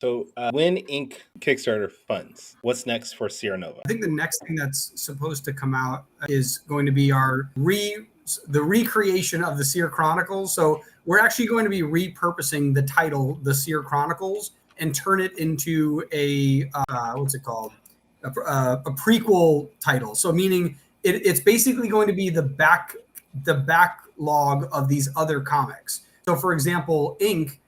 So when Inc. Kickstarter funds, what's next for Sierra Nova? I think the next thing that's supposed to come out is going to be the recreation of the Seer Chronicles. So we're actually going to be repurposing the title, the Seer Chronicles, and turn it into a what's it called? A prequel title. So meaning it's basically going to be the backlog of these other comics. So for example, Inc.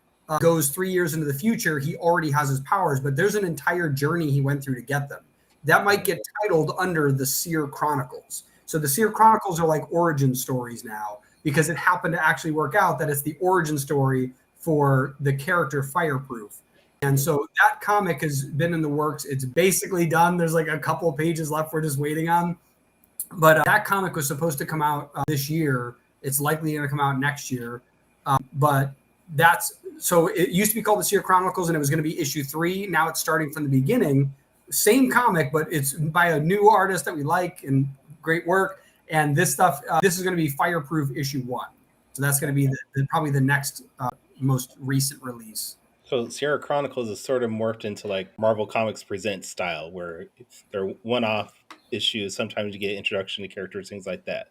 Goes 3 years into the future. He already has his powers, but there's an entire journey he went through to get them. That might get titled under the Seer Chronicles. So the Seer Chronicles are like origin stories now, because it happened to actually work out that it's the origin story for the character Fireproof. And so that comic has been in the works. It's basically done. There's like a couple of pages left we're just waiting on. But that comic was supposed to come out this year. It's likely going to come out next year. But so it used to be called the Seer Chronicles, and it was going to be issue 3. Now it's starting from the beginning. Same comic, but it's by a new artist that we like and great work. And this stuff, this is going to be Fireproof issue 1. So that's going to be probably the next most recent release. So Sierra Chronicles is sort of morphed into like Marvel Comics Presents style, where they're one-off issues. Sometimes you get introduction to characters, things like that.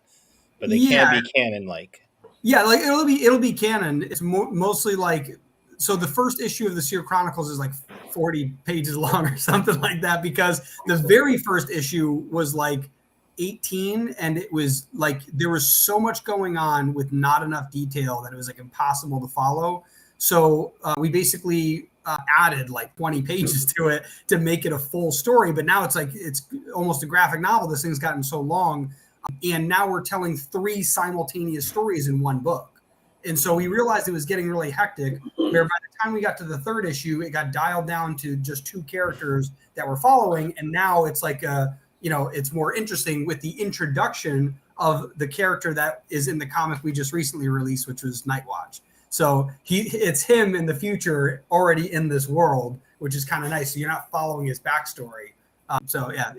But they can be canon-like. Yeah, like it'll be canon. It's mostly like, so the first issue of the Seer Chronicles is like 40 pages long or something like that, because the very first issue was like 18, and it was like there was so much going on with not enough detail that it was like impossible to follow. So we basically added like 20 pages to it to make it a full story. But now it's like it's almost a graphic novel. This thing's gotten so long. And now we're telling 3 simultaneous stories in one book. And so we realized it was getting really hectic, where by the time we got to the 3rd issue, it got dialed down to just 2 characters that we're following. And now it's like, it's more interesting with the introduction of the character that is in the comic we just recently released, which was Nightwatch. So it's him in the future already in this world, which is kind of nice. So you're not following his backstory. So yeah.